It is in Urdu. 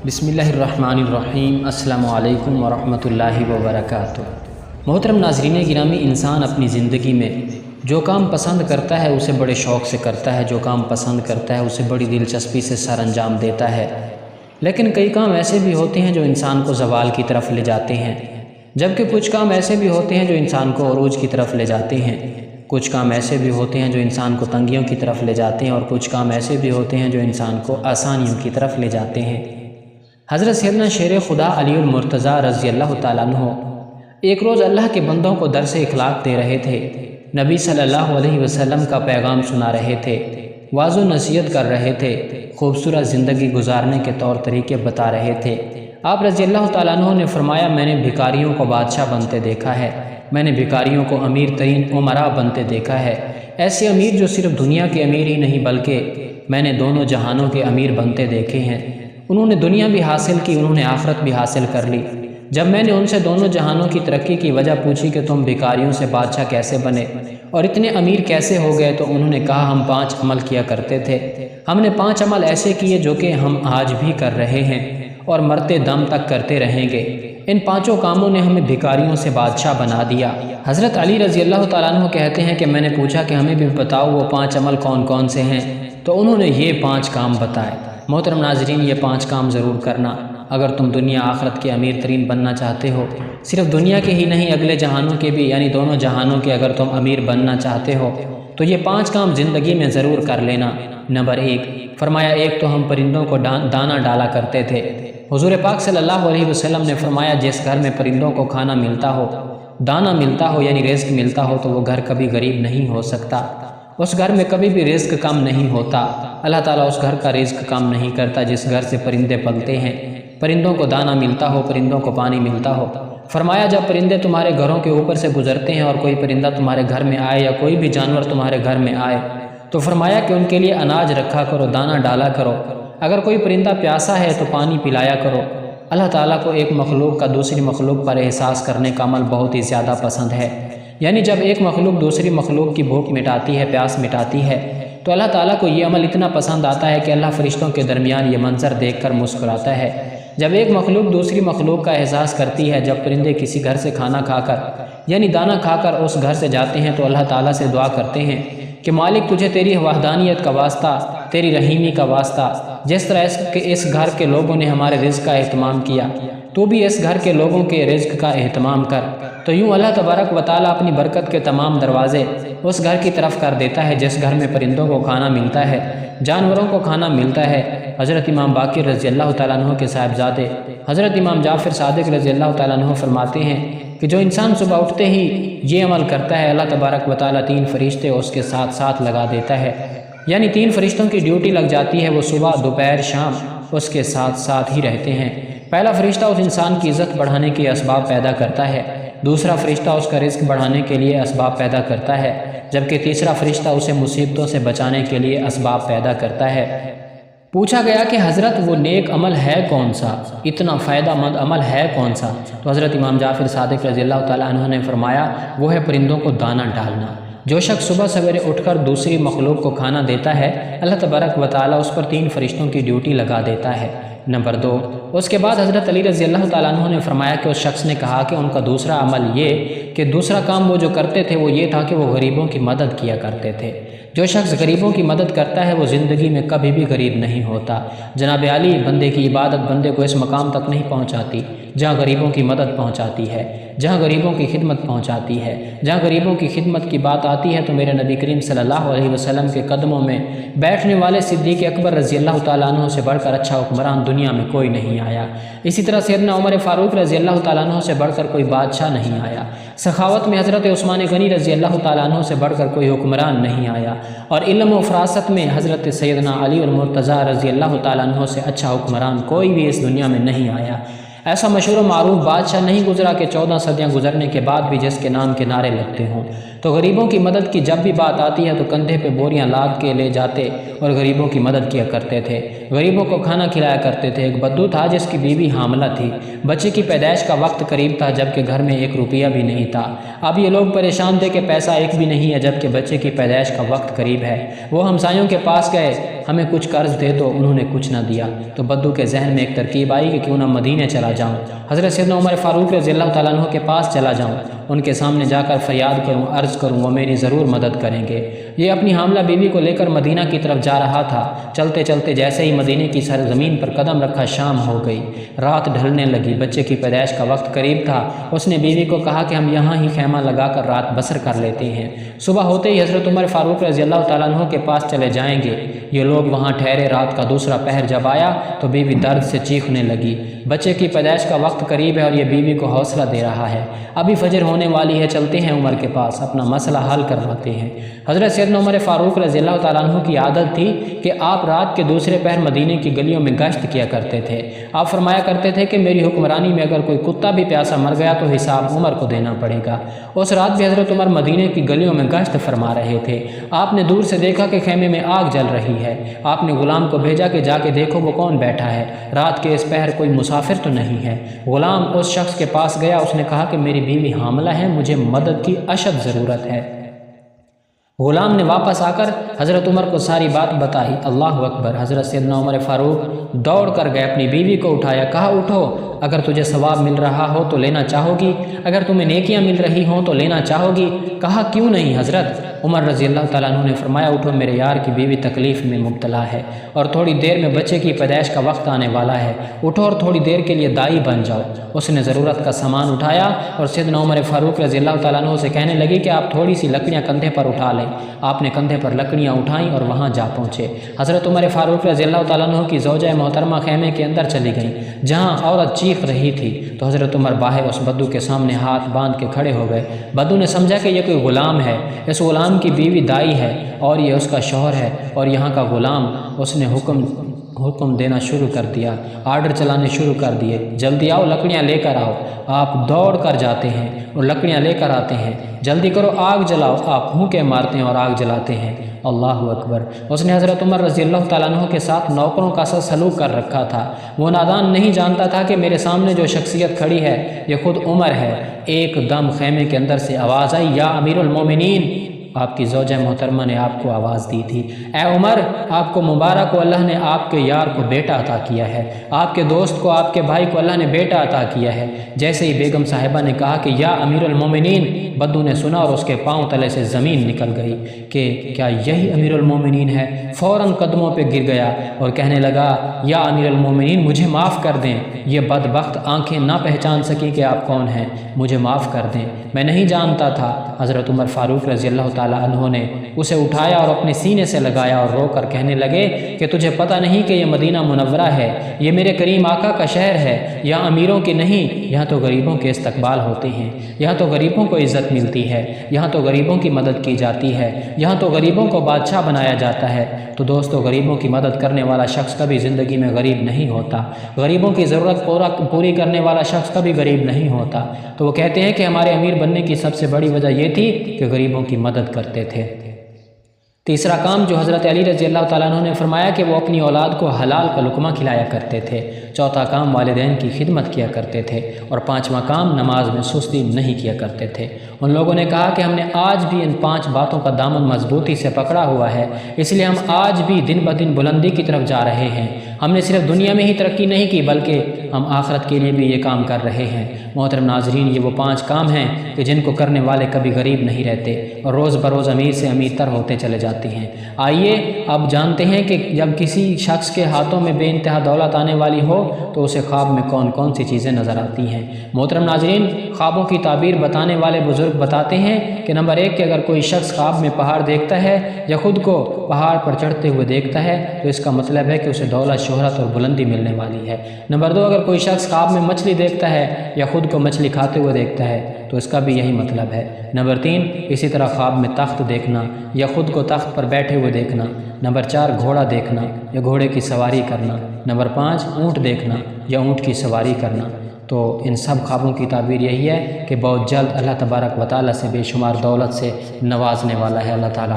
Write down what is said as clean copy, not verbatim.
بسم اللہ الرحمن الرحیم۔ السلام علیکم ورحمۃ اللہ وبرکاتہ۔ محترم ناظرین گرامی، انسان اپنی زندگی میں جو کام پسند کرتا ہے اسے بڑے شوق سے کرتا ہے، جو کام پسند کرتا ہے اسے بڑی دلچسپی سے سر انجام دیتا ہے، لیکن کئی کام ایسے بھی ہوتے ہیں جو انسان کو زوال کی طرف لے جاتے ہیں، جبکہ کچھ کام ایسے بھی ہوتے ہیں جو انسان کو عروج کی طرف لے جاتے ہیں، کچھ کام ایسے بھی ہوتے ہیں جو انسان کو تنگیوں کی طرف لے جاتے ہیں، اور کچھ کام ایسے بھی ہوتے ہیں جو انسان کو آسانیوں کی طرف لے جاتے ہیں۔ حضرت سیدنا شیر خدا علی المرتضیٰ رضی اللہ تعالیٰ عنہ ایک روز اللہ کے بندوں کو درس اخلاق دے رہے تھے، نبی صلی اللہ علیہ وسلم کا پیغام سنا رہے تھے، واعظ و نصیحت کر رہے تھے، خوبصورت زندگی گزارنے کے طور طریقے بتا رہے تھے۔ آپ رضی اللہ تعالیٰ عنہ نے فرمایا، میں نے بھکاریوں کو بادشاہ بنتے دیکھا ہے، میں نے بھکاریوں کو امیر ترین امراء بنتے دیکھا ہے، ایسے امیر جو صرف دنیا کے امیر ہی نہیں بلکہ میں نے دونوں جہانوں کے امیر بنتے دیکھے ہیں۔ انہوں نے دنیا بھی حاصل کی، انہوں نے آخرت بھی حاصل کر لی۔ جب میں نے ان سے دونوں جہانوں کی ترقی کی وجہ پوچھی کہ تم بھکاریوں سے بادشاہ کیسے بنے اور اتنے امیر کیسے ہو گئے، تو انہوں نے کہا ہم 5 عمل کیا کرتے تھے، ہم نے 5 عمل ایسے کیے جو کہ ہم آج بھی کر رہے ہیں اور مرتے دم تک کرتے رہیں گے۔ ان 5 کاموں نے ہمیں بھکاریوں سے بادشاہ بنا دیا۔ حضرت علی رضی اللہ تعالیٰ عنہ کہتے ہیں کہ میں نے پوچھا کہ ہمیں بھی بتاؤ وہ 5 عمل کون کون سے ہیں، تو انہوں نے یہ 5 کام بتائے۔ محترم ناظرین، یہ 5 کام ضرور کرنا اگر تم دنیا آخرت کے امیر ترین بننا چاہتے ہو، صرف دنیا کے ہی نہیں اگلے جہانوں کے بھی، یعنی دونوں جہانوں کے اگر تم امیر بننا چاہتے ہو تو یہ 5 کام زندگی میں ضرور کر لینا۔ نمبر 1 فرمایا، ایک تو ہم پرندوں کو دانہ ڈالا کرتے تھے۔ حضور پاک صلی اللہ علیہ وسلم نے فرمایا، جس گھر میں پرندوں کو کھانا ملتا ہو، دانہ ملتا ہو یعنی رزق ملتا ہو، تو وہ گھر کبھی غریب نہیں ہو سکتا، اس گھر میں کبھی بھی رزق کم نہیں ہوتا۔ اللہ تعالیٰ اس گھر کا رزق کم نہیں کرتا جس گھر سے پرندے پلتے ہیں، پرندوں کو دانہ ملتا ہو، پرندوں کو پانی ملتا ہو۔ فرمایا، جب پرندے تمہارے گھروں کے اوپر سے گزرتے ہیں اور کوئی پرندہ تمہارے گھر میں آئے یا کوئی بھی جانور تمہارے گھر میں آئے تو فرمایا کہ ان کے لیے اناج رکھا کرو، دانہ ڈالا کرو۔ اگر کوئی پرندہ پیاسا ہے تو پانی پلایا کرو۔ اللہ تعالیٰ کو ایک مخلوق کا دوسری مخلوق پر احساس کرنے کا عمل بہت ہی زیادہ پسند ہے، یعنی جب ایک مخلوق دوسری مخلوق کی بھوک مٹاتی ہے، پیاس مٹاتی ہے، تو اللہ تعالیٰ کو یہ عمل اتنا پسند آتا ہے کہ اللہ فرشتوں کے درمیان یہ منظر دیکھ کر مسکراتا ہے۔ جب ایک مخلوق دوسری مخلوق کا احساس کرتی ہے، جب پرندے کسی گھر سے کھانا کھا کر یعنی دانہ کھا کر اس گھر سے جاتے ہیں تو اللہ تعالیٰ سے دعا کرتے ہیں کہ مالک تجھے تیری وحدانیت کا واسطہ، تیری رحیمی کا واسطہ، جس طرح اس گھر کے لوگوں نے ہمارے رزق کا اہتمام کیا، تو بھی اس گھر کے لوگوں کے رزق کا اہتمام کر۔ تو یوں اللہ تبارک و تعالیٰ اپنی برکت کے تمام دروازے اس گھر کی طرف کر دیتا ہے جس گھر میں پرندوں کو کھانا ملتا ہے، جانوروں کو کھانا ملتا ہے۔ حضرت امام باقر رضی اللہ تعالیٰ عنہ کے صاحبزادے حضرت امام جعفر صادق رضی اللہ تعالیٰ عنہ فرماتے ہیں کہ جو انسان صبح اٹھتے ہی یہ عمل کرتا ہے، اللہ تبارک و تعالیٰ 3 فرشتے اس کے ساتھ ساتھ لگا دیتا ہے، یعنی 3 فرشتوں کی ڈیوٹی لگ جاتی ہے، وہ صبح دوپہر شام اس کے ساتھ ساتھ ہی رہتے ہیں۔ پہلا فرشتہ اس انسان کی عزت بڑھانے کے اسباب پیدا کرتا ہے، دوسرا فرشتہ اس کا رزق بڑھانے کے لیے اسباب پیدا کرتا ہے، جبکہ تیسرا فرشتہ اسے مصیبتوں سے بچانے کے لیے اسباب پیدا کرتا ہے۔ پوچھا گیا کہ حضرت وہ نیک عمل ہے کون سا، اتنا فائدہ مند عمل ہے کون سا، تو حضرت امام جعفر صادق رضی اللہ تعالیٰ عنہ نے فرمایا، وہ ہے پرندوں کو دانہ ڈالنا۔ جو شخص صبح سویرے اٹھ کر دوسری مخلوق کو کھانا دیتا ہے، اللہ تبارک و تعالیٰ اس پر 3 فرشتوں کی ڈیوٹی لگا دیتا ہے۔ نمبر 2 اس کے بعد حضرت علی رضی اللہ تعالیٰ عنہ نے فرمایا کہ اس شخص نے کہا کہ ان کا دوسرا عمل یہ کہ دوسرا کام وہ جو کرتے تھے وہ یہ تھا کہ وہ غریبوں کی مدد کیا کرتے تھے۔ جو شخص غریبوں کی مدد کرتا ہے وہ زندگی میں کبھی بھی غریب نہیں ہوتا۔ جناب علی، بندے کی عبادت بندے کو اس مقام تک نہیں پہنچاتی جہاں غریبوں کی مدد پہنچاتی ہے، جہاں غریبوں کی خدمت پہنچاتی ہے۔ جہاں غریبوں کی خدمت کی بات آتی ہے تو میرے نبی کریم صلی اللہ علیہ وسلم کے قدموں میں بیٹھنے والے صدیق اکبر رضی اللہ تعالیٰ عنہ سے بڑھ کر اچھا حکمران دنیا میں کوئی نہیں آیا۔ اسی طرح سیدنا عمر فاروق رضی اللہ تعالیٰ عنہ سے بڑھ کر کوئی بادشاہ نہیں آیا۔ سخاوت میں حضرت عثمان غنی رضی اللہ تعالیٰ عنہ سے بڑھ کر کوئی حکمران نہیں آیا، اور علم و فراست میں حضرت سیدنا علی المرتضیٰ رضی اللہ تعالیٰ عنہ سے اچھا حکمران کوئی بھی اس دنیا میں نہیں آیا۔ ایسا مشہور و معروف بادشاہ نہیں گزرا کہ 14 صدیاں گزرنے کے بعد بھی جس کے نام کے نعرے لگتے ہوں۔ تو غریبوں کی مدد کی جب بھی بات آتی ہے تو کندھے پہ بوریاں لاد کے لے جاتے اور غریبوں کی مدد کیا کرتے تھے، غریبوں کو کھانا کھلایا کرتے تھے۔ ایک بدو تھا جس کی بیوی حاملہ تھی، بچے کی پیدائش کا وقت قریب تھا جبکہ گھر میں 1 روپیہ بھی نہیں تھا۔ اب یہ لوگ پریشان تھے کہ پیسہ ایک بھی نہیں ہے جبکہ بچے کی پیدائش کا وقت قریب ہے۔ وہ ہمسایوں کے پاس گئے، ہمیں کچھ قرض دے دو، انہوں نے کچھ نہ دیا۔ تو بدو کے ذہن میں ایک ترکیب آئی کہ کیوں نہ مدینے چلا جاؤں، حضرت سیدنا عمر فاروق رضی اللہ تعالیٰ عنہ کے پاس چلا جاؤں، ان کے سامنے جا کر فریاد کروں، عرض کروں، وہ میری ضرور مدد کریں گے۔ یہ اپنی حاملہ بیوی کو لے کر مدینہ کی طرف جا رہا تھا۔ چلتے چلتے جیسے ہی مدینے کی سرزمین پر قدم رکھا شام ہو گئی، رات ڈھلنے لگی، بچے کی پیدائش کا وقت قریب تھا۔ اس نے بیوی کو کہا کہ ہم یہاں ہی خیمہ لگا کر رات بسر کر لیتے ہیں، صبح ہوتے ہی حضرت عمر فاروق رضی اللہ تعالیٰ عنہ کے پاس چلے جائیں گے۔ یہ لوگ وہاں ٹھہرے، رات کا دوسرا پہر جب آیا تو بیوی درد سے چیخنے لگی۔ بچے کی پیدائش کا وقت قریب ہے اور یہ بیوی کو حوصلہ دے رہا ہے، ابھی فجر ہونے والی ہے، چلتے ہیں عمر کے پاس، اپنا مسئلہ حل کرواتے ہیں۔ حضرت سیدنا عمر فاروق رضی اللہ تعالیٰ عنہ کی عادت تھی کہ آپ رات کے دوسرے پہر مدینے کی گلیوں میں گشت کیا کرتے تھے۔ آپ فرمایا کرتے تھے کہ میری حکمرانی میں اگر کوئی کتا بھی پیاسا مر گیا تو حساب عمر کو دینا پڑے گا۔ اس رات بھی حضرت عمر مدینے کی گلیوں میں گشت فرما رہے تھے۔ آپ نے دور سے دیکھا کہ خیمے میں آگ جل رہی ہے۔ آپ نے غلام کو بھیجا کہ جا کے دیکھو وہ کون بیٹھا ہے، رات کے اس پہر کوئی مسافر تو نہیں ہے۔ غلام اس شخص کے پاس گیا، اس نے کہا کہ میری بیوی حاملہ ہے، مجھے مدد کی اشد ضرورت ہے۔ غلام نے واپس آ کر حضرت عمر کو ساری بات بتائی۔ اللہ اکبر! حضرت سیدنا عمر فاروق دوڑ کر گئے، اپنی بیوی کو اٹھایا، کہا اٹھو، اگر تجھے ثواب مل رہا ہو تو لینا چاہو گی، اگر تمہیں نیکیاں مل رہی ہوں تو لینا چاہو گی؟ کہا کیوں نہیں حضرت؟ عمر رضی اللہ تعالیٰ عنہ نے فرمایا اٹھو، میرے یار کی بیوی تکلیف میں مبتلا ہے اور تھوڑی دیر میں بچے کی پیدائش کا وقت آنے والا ہے، اٹھو اور تھوڑی دیر کے لیے دائی بن جاؤ۔ اس نے ضرورت کا سامان اٹھایا اور سیدنا عمر فاروق رضی اللہ تعالیٰ عنہ سے کہنے لگی کہ آپ تھوڑی سی لکڑیاں کندھے پر اٹھا لیں۔ آپ نے کندھے پر لکڑیاں اٹھائیں اور وہاں جا پہنچے۔ حضرت عمر فاروق رضی اللہ تعالیٰ عنہ کی زوجہ محترمہ خیمے کے اندر چلی گئیں، جہاں عورت چیخ رہی تھی۔ تو حضرت عمر باہر اس بدو کے سامنے ہاتھ باندھ کے کھڑے ہو گئے۔ بدو نے سمجھا کہ یہ کوئی غلام ہے، اس غلام کی بیوی دائی ہے اور یہ اس کا شوہر ہے اور یہاں کا غلام۔ اس نے حکم دینا شروع کر دیا، آرڈر چلانے شروع کر دیے، جلدی آؤ، لکڑیاں لے کر آؤ۔ آپ دوڑ کر جاتے ہیں اور لکڑیاں لے کر آتے ہیں، جلدی کرو، آگ جلاؤ۔ آپ پھونکے مارتے ہیں اور آگ جلاتے ہیں۔ اللہ اکبر! اس نے حضرت عمر رضی اللہ تعالیٰ عنہ کے ساتھ نوکروں کا سا سلوک کر رکھا تھا۔ وہ نادان نہیں جانتا تھا کہ میرے سامنے جو شخصیت کھڑی ہے یہ خود عمر ہے۔ ایک دم خیمے کے اندر سے آواز آئی، یا امیر المومنین! آپ کی زوجہ محترمہ نے آپ کو آواز دی تھی، اے عمر، آپ کو مبارک ہو، اللہ نے آپ کے یار کو بیٹا عطا کیا ہے، آپ کے دوست کو، آپ کے بھائی کو اللہ نے بیٹا عطا کیا ہے۔ جیسے ہی بیگم صاحبہ نے کہا کہ یا امیر المومنین، بدو نے سنا اور اس کے پاؤں تلے سے زمین نکل گئی کہ کیا یہی امیر المومنین ہے؟ فوراً قدموں پہ گر گیا اور کہنے لگا، یا امیر المومنین، مجھے معاف کر دیں، یہ بدبخت آنکھیں نہ پہچان سکی کہ آپ کون ہیں، مجھے معاف کر دیں، میں نہیں جانتا تھا۔ حضرت عمر فاروق رضی اللہ تعالیٰ عنہ نے اسے اٹھایا اور اپنے سینے سے لگایا اور رو کر کہنے لگے کہ تجھے پتہ نہیں کہ یہ مدینہ منورہ ہے، یہ میرے کریم آقا کا شہر ہے، یہاں امیروں کی نہیں، یہاں تو غریبوں کے استقبال ہوتے ہیں، یہاں تو غریبوں کو عزت ملتی ہے، یہاں تو غریبوں کی مدد کی جاتی ہے، یہاں تو غریبوں کو بادشاہ بنایا جاتا ہے۔ تو دوستو، غریبوں کی مدد کرنے والا شخص کبھی زندگی میں غریب نہیں ہوتا، غریبوں کی ضرورت پوری کرنے والا شخص کبھی غریب نہیں ہوتا۔ تو وہ کہتے ہیں کہ ہمارے امیر بننے کی سب سے بڑی وجہ یہ تھی کہ غریبوں کی مدد کرتے تھے۔ تیسرا کام جو حضرت علی رضی اللہ تعالیٰ عنہ نے فرمایا کہ وہ اپنی اولاد کو حلال کا لقمہ کھلایا کرتے تھے۔ چوتھا کام والدین کی خدمت کیا کرتے تھے، اور پانچواں کام نماز میں سستی نہیں کیا کرتے تھے۔ ان لوگوں نے کہا کہ ہم نے آج بھی ان 5 باتوں کا دامن مضبوطی سے پکڑا ہوا ہے، اس لیے ہم آج بھی دن بدن بلندی کی طرف جا رہے ہیں۔ ہم نے صرف دنیا میں ہی ترقی نہیں کی بلکہ ہم آخرت کے لیے بھی یہ کام کر رہے ہیں۔ محترم ناظرین، یہ وہ 5 کام ہیں کہ جن کو کرنے والے کبھی غریب نہیں رہتے اور روز بروز امیر سے امیر تر ہوتے چلے جاتے ہیں۔ آئیے اب جانتے ہیں کہ جب کسی شخص کے ہاتھوں میں بے انتہا دولت آنے والی ہو تو اسے خواب میں کون کون سی چیزیں نظر آتی ہیں۔ محترم ناظرین، خوابوں کی تعبیر بتانے والے بزرگ بتاتے ہیں کہ نمبر 1 کہ اگر کوئی شخص خواب میں پہاڑ دیکھتا ہے یا خود کو پہاڑ پر چڑھتے ہوئے دیکھتا ہے تو اس کا مطلب ہے کہ اسے دولت، شہرت اور بلندی ملنے والی ہے۔ نمبر 2 اگر کوئی شخص خواب میں مچھلی دیکھتا ہے یا خود کو مچھلی کھاتے ہوئے دیکھتا ہے تو اس کا بھی یہی مطلب ہے۔ نمبر 3 اسی طرح خواب میں تخت دیکھنا یا خود کو تخت پر بیٹھے ہوئے دیکھنا۔ نمبر 4 گھوڑا دیکھنا یا گھوڑے کی سواری کرنا۔ نمبر 5 اونٹ دیکھنا یا اونٹ کی سواری کرنا۔ تو ان سب خوابوں کی تعبیر یہی ہے کہ بہت جلد اللہ تبارک و تعالیٰ سے بے شمار دولت سے نوازنے والا ہے اللہ تعالیٰ۔